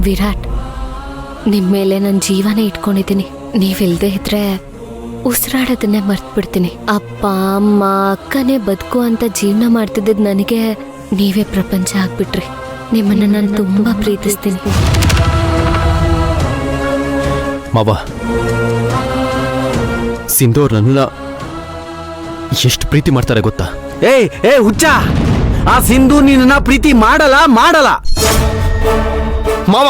ವಿರಾಟ್, ನಿಮ್ಮ ಮೇಲೆ ನನ್ನ ಜೀವನ ಇಟ್ಕೊಂಡಿದ್ದೀನಿ. ನೀವಿಲ್ದೇ ಇದ್ರೆ ಉಸಿರಾಡೋದನ್ನೇ ಮರ್ತ್ಬಿಡ್ತೀನಿ. ಅಪ್ಪ ಅಮ್ಮ ಅಕ್ಕನೇ ಬದುಕು ಅಂತ ಜೀವನ ಮಾಡ್ತಿದ್ದ ನನಗೆ ನೀವೇ ಪ್ರಪಂಚ ಆಗ್ಬಿಟ್ರಿ. ನಿಮ್ಮನ್ನ ನಾನು ತುಂಬಾ ಪ್ರೀತಿಸ್ತೀನಿ ಮಾವ. ಸಿಂಧು ಅವ್ರು ನನ್ನ ಎಷ್ಟು ಪ್ರೀತಿ ಮಾಡ್ತಾರೆ ಗೊತ್ತಾ? ಏ ಹುಚ್ಚ, ಆ ಸಿಂಧು ನಿನ್ನ ಪ್ರೀತಿ ಮಾಡಲ್ಲ. ಮಾವ,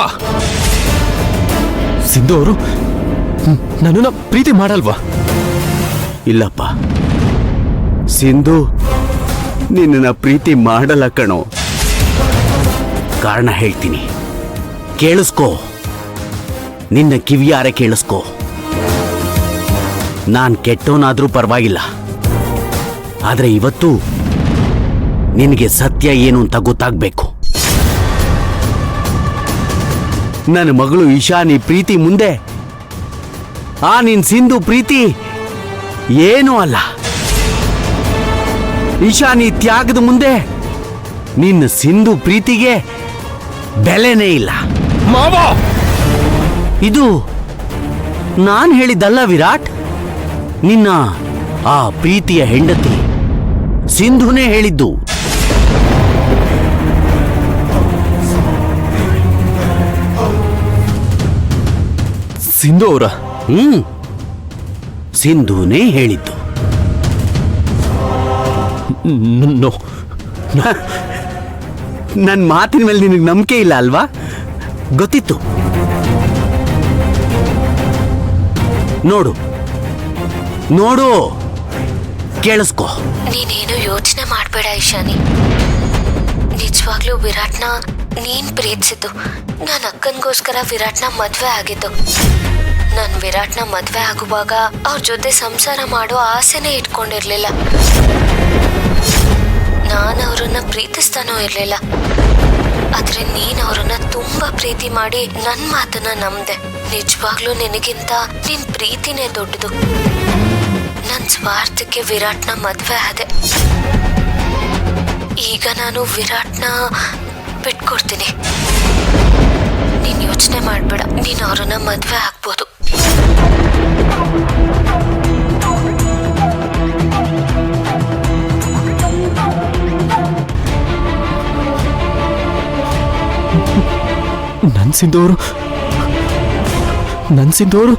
ಸಿಂಧು ಅವರು ನನ್ನನ್ನ ಪ್ರೀತಿ ಮಾಡಲ್ವಾ? ಇಲ್ಲಪ್ಪ, ಸಿಂಧು ನಿನ್ನ ಪ್ರೀತಿ ಮಾಡಲ್ಲ ಕಣೋ. ಕಾರಣ ಹೇಳ್ತೀನಿ, ಕೇಳಿಸ್ಕೋ. ನಿನ್ನ ಕಿವಿಯಾರೆ ಕೇಳಿಸ್ಕೋ. ನಾನ್ ಕೆಟ್ಟೋನಾದ್ರೂ ಪರವಾಗಿಲ್ಲ, ಆದ್ರೆ ಇವತ್ತು ನಿನಗೆ ಸತ್ಯ ಏನು ಅಂತ ಗೊತ್ತಾಗ್ಬೇಕು. ನನ್ನ ಮಗಳು ಇಶಾನಿ ಪ್ರೀತಿ ಮುಂದೆ ಆ ನಿನ್ ಸಿಂಧು ಪ್ರೀತಿ ಏನೂ ಅಲ್ಲ. ಇಶಾನಿ ತ್ಯಾಗದ ಮುಂದೆ ನಿನ್ನ ಸಿಂಧು ಪ್ರೀತಿಗೆ ಬೆಲೆನೇ ಇಲ್ಲ. ಮಾವ, ಇದು ನಾನ್ ಹೇಳಿದ್ದಲ್ಲ ವಿರಾಟ್, ನಿನ್ನ ಆ ಪ್ರೀತಿಯ ಹೆಂಡತಿ ಸಿಂಧುನೇ ಹೇಳಿದ್ದು. ಸಿಂಧು ಅವರ? ಸಿಂಧುನೇ ಹೇಳಿದ್ದು. ನನ್ನ ಮಾತಿನ ಮೇಲೆ ನಿನಗೆ ನಂಬಿಕೆ ಇಲ್ಲ ಅಲ್ವಾ? ಗೊತ್ತಿತ್ತು. ನೋಡು ನೋಡು, ಕೇಳಿಸ್ಕೋ. ನೀನೇನು ಯೋಚನೆ ಮಾಡಬೇಡ ಇಶಾನಿ. ನಿಜವಾಗ್ಲೂ ವಿರಾಟ್ನ ನೀನ್ ಪ್ರೀತಿಸಿದ್ದು. ನನ್ನ ಅಕ್ಕನಿಗೋಸ್ಕರ ವಿರಾಟ್ನ ಮದ್ವೆ ಆಗಿದ್ದು. ನಾನು ವಿರಾಟ್ನ ಮದ್ವೆ ಆಗುವಾಗ ಅವ್ರ ಜೊತೆ ಸಂಸಾರ ಮಾಡೋ ಆಸೆನೇ ಇಟ್ಕೊಂಡಿರ್ಲಿಲ್ಲ. ನಾನು ಅವ್ರನ್ನ ಪ್ರೀತಿಸ್ತಾನೋ ಇರ್ಲಿಲ್ಲ. ಆದ್ರೆ ನೀನ್ ಅವ್ರನ್ನ ತುಂಬಾ ಪ್ರೀತಿ ಮಾಡಿ ನನ್ ಮಾತನ್ನ ನಂಬ್ದೆ. ನಿಜವಾಗ್ಲೂ ನಿನಗಿಂತ ನಿನ್ ಪ್ರೀತಿನೇ ದೊಡ್ಡದು. ನನ್ ಸ್ವಾರ್ಥಕ್ಕೆ ವಿರಾಟ್ನ ಮದ್ವೆ ಆದೆ. ಈಗ ನಾನು ವಿರಾಟ್ನ ಬಿಟ್ಕೊಡ್ತೀನಿ. ನೀನ್ ಯೋಚನೆ ಮಾಡ್ಬೇಡ, ನೀನ್ ಅವ್ರನ್ನ ಮದ್ವೆ ಆಗ್ಬೋದು. ನನ್ ಸಿಂಧು ಅವರು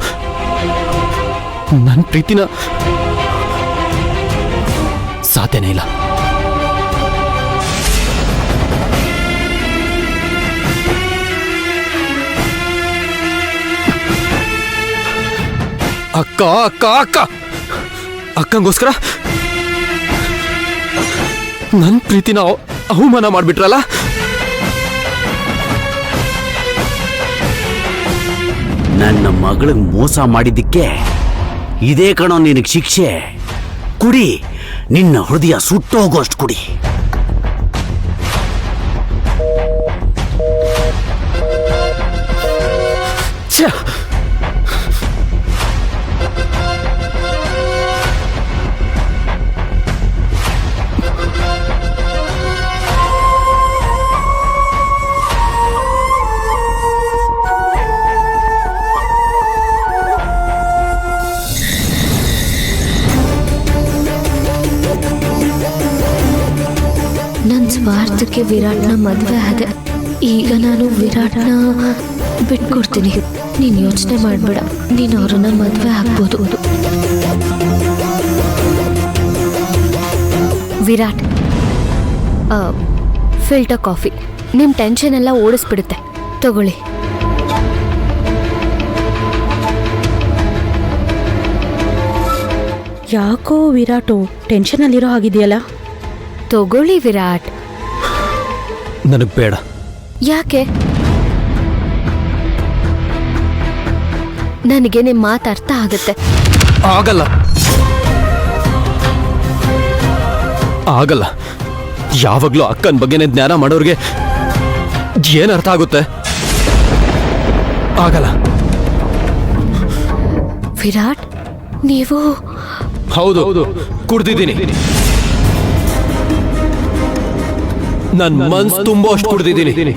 ನನ್ನ ಪ್ರೀತಿನ ಸಾಧ್ಯನೇ ಇಲ್ಲ. ಅಕ್ಕ ಅಕ್ಕ ಅಕ್ಕ ಅಕ್ಕಂಗೋಸ್ಕರ ನನ್ನ ಪ್ರೀತಿನ ಅವಮಾನ ಮಾಡ್ಬಿಟ್ರಲ್ಲ. ನನ್ನ ಮಗಳಿಗೆ ಮೋಸ ಮಾಡಿದ್ದಕ್ಕೆ ಇದೇ ಕಣೋ ನಿನಗೆ ಶಿಕ್ಷೆ. ಕುಡಿ, ನಿನ್ನ ಹೃದಯ ಸುಟ್ಟೋಗೋಷ್ಟು ಕುಡಿ. ನನ್ನ ಸ್ವಾರ್ಥಕ್ಕೆ ವಿರಾಟ್ನ ಮದುವೆ ಆದೆ. ಈಗ ನಾನು ವಿರಾಟ್ನ ಬಿಟ್ಕೊಡ್ತೀನಿ. ನೀನು ಯೋಚನೆ ಮಾಡಬೇಡ, ನೀನು ಅವ್ರನ್ನ ಮದುವೆ ಆಗ್ಬೋದು. ವಿರಾಟ್, ಫಿಲ್ಟರ್ ಕಾಫಿ ನಿಮ್ಮ ಟೆನ್ಷನ್ ಎಲ್ಲ ಓಡಿಸ್ಬಿಡುತ್ತೆ, ತಗೊಳ್ಳಿ. ಯಾಕೋ ವಿರಾಟು ಟೆನ್ಷನಲ್ಲಿರೋ ಹಾಗಿದೆಯಲ್ಲ? ತಗೊಳ್ಳಿ ವಿರಾಟ್. ನನಗೆ ಬೇಡ. ಯಾಕೆ? ನನಗೆ ನಿಮ್ಮ ಮಾತು ಅರ್ಥ ಆಗುತ್ತೆ. ಆಗಲ್ಲ ಆಗಲ್ಲ. ಯಾವಾಗಲೂ ಅಕ್ಕನ ಬಗ್ಗೆನೇ ಜ್ಞಾನ ಮಾಡೋರಿಗೆ ಏನು ಅರ್ಥ ಆಗುತ್ತೆ? ಆಗಲ್ಲ. ವಿರಾಟ್, ನೀವು? ಹೌದು, ಕುಡ್ದಿದ್ದೀನಿ. ನನ್ನ ಮನ್ಸು ತುಂಬಾ ಅಷ್ಟು ಕುಡ್ದಿದ್ದೀನಿ.